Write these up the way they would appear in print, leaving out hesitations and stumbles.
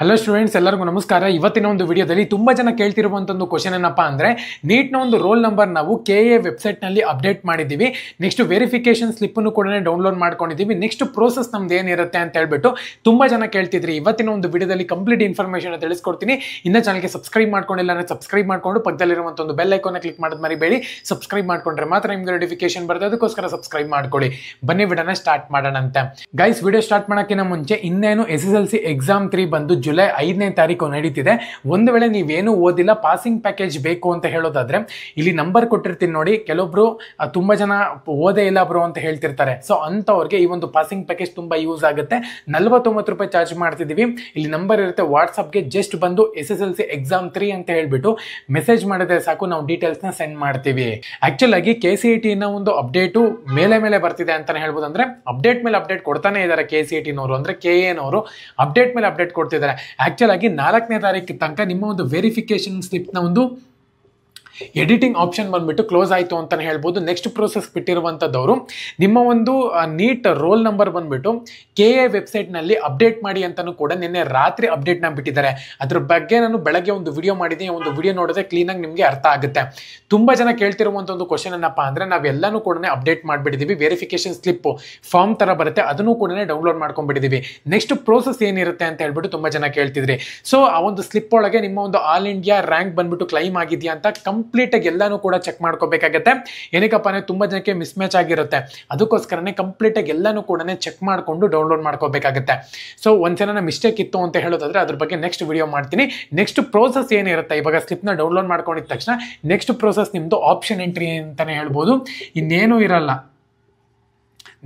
Hello students, ಎಲ್ಲರಿಗೂ ನಮಸ್ಕಾರ. ಇವತ್ತಿನ ಒಂದು ವಿಡಿಯೋದಲ್ಲಿ ತುಂಬಾ ಜನ ಕೇಳ್ತಿರುವಂತ ಒಂದು ಕ್ವಶನ್ ಏನಪ್ಪಾ ಅಂದ್ರೆ, ನೀಟ್ನ ಒಂದು ರೋಲ್ ನಂಬರ್ ನಾವು KA ವೆಬ್ಸೈಟ್ ನಲ್ಲಿ ಅಪ್ಡೇಟ್ ಮಾಡಿದೀವಿ. ನೆಕ್ಸ್ಟ್ ವೆರಿಫಿಕೇಶನ್ ಸ್ಲಿಪ್ ಅನ್ನು ಕೂಡ ಡೌನ್ಲೋಡ್ ಮಾಡ್ಕೊಂಡಿದೀವಿ. ನೆಕ್ಸ್ಟ್ ಪ್ರೋಸೆಸ್ ನಮ್ದು ಏನಿರುತ್ತೆ ಅಂತ ಹೇಳ್ಬಿಟ್ಟು ತುಂಬಾ ಜನ ಕೇಳ್ತಿದ್ರಿ. ಇವತ್ತಿನ ಒಂದು ವಿಡಿಯೋದಲ್ಲಿ ಕಂಪ್ಲೀಟ್ ಇನ್ಫಾರ್ಮೇಶನ್ ತಿಳಿಸ್ಕೊಡ್ತೀನಿ. ಇನ್ನ ಚಾನಲ್ಗೆ ಸಬ್ಸ್ಕ್ರೈಬ್ ಮಾಡ್ಕೊಂಡಿಲ್ಲ ಅಂದ್ರೆ ಸಬ್ಸ್ಕ್ರೈಬ್ ಮಾಡ್ಕೊಂಡು ಪಕ್ಕದಲ್ಲಿರುವಂತ ಒಂದು ಬೆಲ್ ಐಕಾನ್ ಕ್ಲಿಕ್ ಮಾಡೋದು ಮರಿಬೇಡಿ. ಸಬ್ಸ್ಕ್ರೈಬ್ ಮಾಡ್ಕೊಂಡ್ರೆ ಮಾತ್ರ ನಿಮ್ಗೆ ನೋಟಿಫಿಕೇಶನ್ ಬರುತ್ತೆ. ಅದಕ್ಕೋಸ್ಕರ ಸಬ್ಸ್ಕ್ರೈಬ್ ಮಾಡ್ಕೊಳ್ಳಿ. ಬನ್ನಿ ವಿಡಿಯೋನ ಸ್ಟಾರ್ಟ್ ಮಾಡೋಣ ಅಂತ. ಗೈಸ್, ವಿಡಿಯೋ ಸ್ಟಾರ್ಟ್ ಮಾಡೋಕ್ಕಿಂತ ಮುಂಚೆ ಇನ್ನೇನು SSLC ಎಕ್ಸಾಮ್ 3 ಬಂದು ಜುಲೈ 5ನೇ ತಾರೀಕು ನಡೀತಿದೆ. ಒಂದು ವೇಳೆ ನೀವೇನು ಓದಿಲ್ಲ, ಪಾಸಿಂಗ್ ಪ್ಯಾಕೇಜ್ ಬೇಕು ಅಂತ ಹೇಳೋದಾದ್ರೆ ಇಲ್ಲಿ ನಂಬರ್ ಕೊಟ್ಟಿರ್ತೀನಿ ನೋಡಿ. ಕೆಲವೊಬ್ರು ತುಂಬಾ ಜನ ಓದೇ ಇಲ್ಲ ಬ್ರೋ ಅಂತ ಹೇಳ್ತಿರ್ತಾರೆ. ಸೊ ಅಂತವ್ರಿಗೆ ಈ ಒಂದು ಪಾಸಿಂಗ್ ಪ್ಯಾಕೇಜ್ ತುಂಬಾ ಯೂಸ್ ಆಗುತ್ತೆ. 49 ರೂಪಾಯಿ ಚಾರ್ಜ್ ಮಾಡ್ತಿದೀವಿ. ಇಲ್ಲಿ ನಂಬರ್ ಇರುತ್ತೆ, ವಾಟ್ಸ್ಆಪ್ಗೆ ಜಸ್ಟ್ ಬಂದು SSLC ಎಕ್ಸಾಮ್ 3 ಅಂತ ಹೇಳ್ಬಿಟ್ಟು ಮೆಸೇಜ್ ಮಾಡಿದ್ರೆ ಸಾಕು, ನಾವು ಡೀಟೇಲ್ಸ್ ನ ಸೆಂಡ್ ಮಾಡ್ತೀವಿ. ಆಕ್ಚುಲ್ ಆಗಿ KCET ನ ಒಂದು ಅಪ್ಡೇಟು ಮೇಲೆ ಬರ್ತಿದೆ ಅಂತಾನೆ ಹೇಳ್ಬೋದು. ಅಂದ್ರೆ ಅಪ್ಡೇಟ್ ಮೇಲೆ ಅಪ್ಡೇಟ್ ಕೊಡ್ತಾನೆ ಇದ್ದಾರೆ KCET ನವರು, ಅಂದ್ರೆ KA ನವರು ಅಪ್ಡೇಟ್ ಮೇಲೆ ಅಪ್ಡೇಟ್ ಕೊಡ್ತಿದ್ದಾರೆ. ಆಕ್ಚುಲ್ ಆಗಿ 4ನೇ ತಾರೀಕು ತನಕ ನಿಮ್ಮ ಒಂದು ವೆರಿಫಿಕೇಶನ್ ಸ್ಲಿಪ್ ನ ಒಂದು ಎಡಿಟಿಂಗ್ ಆಪ್ಷನ್ ಬಂದ್ಬಿಟ್ಟು ಕ್ಲೋಸ್ ಆಯಿತು ಅಂತಾನೆ ಹೇಳ್ಬೋದು. ನೆಕ್ಸ್ಟ್ ಪ್ರೋಸೆಸ್ ಬಿಟ್ಟಿರುವಂಥದ್ದವರು ನಿಮ್ಮ ಒಂದು ನೀಟ್ ರೋಲ್ ನಂಬರ್ ಬಂದ್ಬಿಟ್ಟು KA ವೆಬ್ಸೈಟ್ ನಲ್ಲಿ ಅಪ್ಡೇಟ್ ಮಾಡಿ ಅಂತಾನು ಕೂಡ ನಿನ್ನೆ ರಾತ್ರಿ ಅಪ್ಡೇಟ್ ನ ಬಿಟ್ಟಿದ್ದಾರೆ. ಅದ್ರ ಬಗ್ಗೆ ನಾನು ಬೆಳಗ್ಗೆ ಒಂದು ವಿಡಿಯೋ ಮಾಡಿದ್ದೀನಿ. ಒಂದು ವಿಡಿಯೋ ನೋಡಿದ್ರೆ ಕ್ಲೀನ್ ಆಗಿ ನಿಮಗೆ ಅರ್ಥ ಆಗುತ್ತೆ. ತುಂಬಾ ಜನ ಕೇಳ್ತಿರುವಂತ ಒಂದು ಕ್ವಶನ್ ಏನಪ್ಪಾ ಅಂದ್ರೆ, ನಾವೆಲ್ಲಾನು ಕೂಡ ಅಪ್ಡೇಟ್ ಮಾಡಿಬಿಟ್ಟಿದೀವಿ. ವೆರಿಫಿಕೇಶನ್ ಸ್ಲಿಪ್ ಫಾರ್ಮ್ ತರ ಬರುತ್ತೆ, ಅದನ್ನು ಕೂಡ ಡೌನ್ಲೋಡ್ ಮಾಡ್ಕೊಂಡ್ಬಿಟ್ಟಿದೀವಿ. ನೆಕ್ಸ್ಟ್ ಪ್ರೋಸೆಸ್ ಏನಿರುತ್ತೆ ಅಂತ ಹೇಳ್ಬಿಟ್ಟು ತುಂಬಾ ಜನ ಕೇಳ್ತಿದ್ರಿ. ಸೊ ಆ ಒಂದು ಸ್ಲಿಪ್ ಒಳಗೆ ನಿಮ್ಮ ಒಂದು ಆಲ್ ಇಂಡಿಯಾ ರ್ಯಾಂಕ್ ಬಂದ್ಬಿಟ್ಟು ಕ್ಲೈಮ್ ಆಗಿದೆಯಾ ಅಂತ ಕಂಪ್ಲೀಟ್ ಆಗಿ ಎಲ್ಲಾನು ಕೂಡ ಚೆಕ್ ಮಾಡ್ಕೋಬೇಕಾಗತ್ತೆ. ಏನಕ್ಕಪ್ಪ ಅಂದ್ರೆ ತುಂಬಾ ಜನಕ್ಕೆ ಮಿಸ್ ಮ್ಯಾಚ್ ಆಗಿರುತ್ತೆ. ಅದಕ್ಕೋಸ್ಕರನೇ ಕಂಪ್ಲೀಟ್ ಆಗಿ ಎಲ್ಲಾನು ಕೂಡ ಚೆಕ್ ಮಾಡ್ಕೊಂಡು ಡೌನ್ಲೋಡ್ ಮಾಡ್ಕೋಬೇಕಾಗತ್ತೆ. ಸೊ ಒಂದ್ಸಲ ಮಿಸ್ಟೇಕ್ ಇತ್ತು ಅಂತ ಹೇಳೋದಾದ್ರೆ ಅದ್ರ ಬಗ್ಗೆ ನೆಕ್ಸ್ಟ್ ವಿಡಿಯೋ ಮಾಡ್ತೀನಿ. ನೆಕ್ಸ್ಟ್ ಪ್ರೋಸೆಸ್ ಏನಿರುತ್ತೆ, ಇವಾಗ ಸ್ಲಿಪ್ ನ ಡೌನ್ಲೋಡ್ ಮಾಡ್ಕೊಂಡಿದ ತಕ್ಷಣ ನೆಕ್ಸ್ಟ್ ಪ್ರೋಸೆಸ್ ನಿಮ್ದು ಆಪ್ಷನ್ ಎಂಟ್ರಿ ಅಂತಾನೆ ಹೇಳ್ಬೋದು. ಇನ್ನೇನು ಇರಲ್ಲ.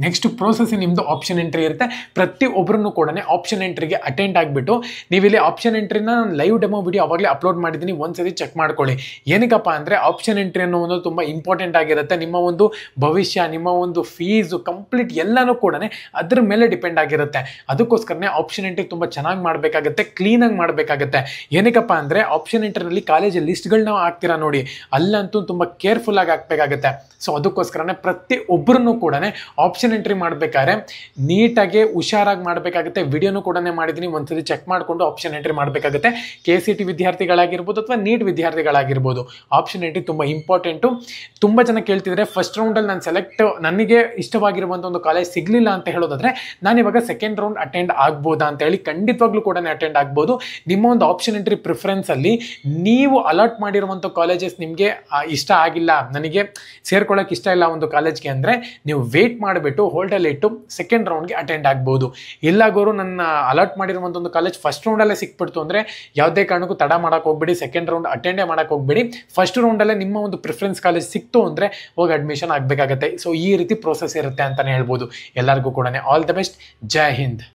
ನೆಕ್ಸ್ಟ್ ಪ್ರೋಸೆಸ್ ನಿಮ್ದು ಆಪ್ಷನ್ ಎಂಟ್ರಿ ಇರುತ್ತೆ. ಪ್ರತಿ ಒಬ್ಬರನ್ನು ಕೂಡ ಆಪ್ಷನ್ ಎಂಟ್ರಿಗೆ ಅಟೆಂಡ್ ಆಗಿಬಿಟ್ಟು ನೀವಿಲ್ಲಿ ಆಪ್ಷನ್ ಎಂಟ್ರಿನ ನಾನು ಲೈವ್ ಡೆಮೋ ವಿಡಿಯೋ ಅವಾಗಲೇ ಅಪ್ಲೋಡ್ ಮಾಡಿದ್ದೀನಿ, ಒಂದ್ಸತಿ ಚೆಕ್ ಮಾಡ್ಕೊಳ್ಳಿ. ಏನಕ್ಕಪ್ಪ ಅಂದರೆ ಆಪ್ಷನ್ ಎಂಟ್ರಿ ಅನ್ನೋ ಒಂದು ತುಂಬ ಇಂಪಾರ್ಟೆಂಟ್ ಆಗಿರುತ್ತೆ. ನಿಮ್ಮ ಒಂದು ಭವಿಷ್ಯ, ನಿಮ್ಮ ಒಂದು ಫೀಸು ಕಂಪ್ಲೀಟ್ ಎಲ್ಲನೂ ಕೂಡ ಅದ್ರ ಮೇಲೆ ಡಿಪೆಂಡ್ ಆಗಿರುತ್ತೆ. ಅದಕ್ಕೋಸ್ಕರನೇ ಆಪ್ಷನ್ ಎಂಟ್ರಿ ತುಂಬ ಚೆನ್ನಾಗಿ ಮಾಡಬೇಕಾಗುತ್ತೆ, ಕ್ಲೀನಾಗಿ ಮಾಡಬೇಕಾಗುತ್ತೆ. ಏನಕ್ಕಪ್ಪ ಅಂದರೆ ಆಪ್ಷನ್ ಎಂಟ್ರಿನಲ್ಲಿ ಕಾಲೇಜ್ ಲಿಸ್ಟ್ಗಳನ್ನ ಹಾಕ್ತೀರಾ ನೋಡಿ, ಅಲ್ಲಂತೂ ತುಂಬ ಕೇರ್ಫುಲ್ ಆಗಿ ಹಾಕಬೇಕಾಗುತ್ತೆ. ಸೊ ಅದಕ್ಕೋಸ್ಕರನೇ ಪ್ರತಿ ಒಬ್ಬರನ್ನು ಕೂಡ ಆಪ್ಷನ್ ಎಂಟ್ರಿ ಮಾಡಬೇಕಾದ್ರೆ ನೀಟಾಗಿ ಹುಷಾರಾಗಿ ಮಾಡಬೇಕಾಗುತ್ತೆ. ವಿಡಿಯೋನು ಕೂಡ ಮಾಡಿದ್ದೀನಿ, ಒಂದ್ಸತಿ ಚೆಕ್ ಮಾಡಿಕೊಂಡು ಆಪ್ಷನ್ ಎಂಟ್ರಿ ಮಾಡಬೇಕಾಗುತ್ತೆ. KCET ವಿದ್ಯಾರ್ಥಿಗಳಾಗಿರ್ಬೋದು ಅಥವಾ ನೀಟ್ ವಿದ್ಯಾರ್ಥಿಗಳಾಗಿರ್ಬೋದು, ಆಪ್ಷನ್ ಎಂಟ್ರಿ ತುಂಬ ಇಂಪಾರ್ಟೆಂಟು. ತುಂಬ ಜನ ಕೇಳ್ತಿದ್ರೆ ಫಸ್ಟ್ ರೌಂಡಲ್ಲಿ ನಾನು ನನಗೆ ಇಷ್ಟವಾಗಿರುವಂಥ ಒಂದು ಕಾಲೇಜ್ ಸಿಗಲಿಲ್ಲ ಅಂತ ಹೇಳೋದಾದ್ರೆ ನಾನು ಇವಾಗ ಸೆಕೆಂಡ್ ರೌಂಡ್ ಅಟೆಂಡ್ ಆಗ್ಬೋದಾ ಅಂತ ಹೇಳಿ, ಖಂಡಿತವಾಗ್ಲೂ ಕೂಡ ಅಟೆಂಡ್ ಆಗ್ಬೋದು. ನಿಮ್ಮ ಒಂದು ಆಪ್ಷನ್ ಎಂಟ್ರಿ ಪ್ರಿಫರೆನ್ಸ್ ಅಲ್ಲಿ ನೀವು ಅಲಾಟ್ ಮಾಡಿರುವಂಥ ಕಾಲೇಜಸ್ ನಿಮಗೆ ಇಷ್ಟ ಆಗಿಲ್ಲ, ನನಗೆ ಸೇರ್ಕೊಳ್ಳೋಕೆ ಇಷ್ಟ ಇಲ್ಲ ಒಂದು ಕಾಲೇಜ್ಗೆ ಅಂದರೆ ನೀವು ವೇಟ್ ಮಾಡಿಬಿಟ್ಟು ಹೋಲ್ಡಲ್ಲಿ ಇಟ್ಟು ಸೆಕೆಂಡ್ ರೌಂಡ್ಗೆ ಅಟೆಂಡ್ ಆಗ್ಬೋದು. ಎಲ್ಲಾಗೋರು ನನ್ನ ಅಲಾಟ್ ಮಾಡಿರುವಂಥ ಒಂದು ಕಾಲೇಜ್ ಫಸ್ಟ್ ರೌಂಡಲ್ಲೇ ಸಿಕ್ಬಿಡ್ತು ಅಂದರೆ ಯಾವುದೇ ಕಾರಣಕ್ಕೂ ತಡ ಮಾಡಕ್ಕೆ ಹೋಗ್ಬೇಡಿ, ಸೆಕೆಂಡ್ ರೌಂಡ್ ಅಟೆಂಡೇ ಮಾಡಕ್ಕೆ ಹೋಗ್ಬೇಡಿ. ಫಸ್ಟ್ ರೌಂಡಲ್ಲೇ ನಿಮ್ಮ ಒಂದು ಪ್ರಿಫರೆನ್ಸ್ ಕಾಲೇಜ್ ಸಿಕ್ತು ಅಂದರೆ ಹೋಗಿ ಅಡ್ಮಿಷನ್ ಆಗಬೇಕಾಗತ್ತೆ. ಸೊ ಈ ರೀತಿ ಪ್ರೋಸೆಸ್ ಇರುತ್ತೆ ಅಂತಲೇ ಹೇಳ್ಬೋದು. ಎಲ್ಲರಿಗೂ ಕೂಡ all the best. Jai Hind.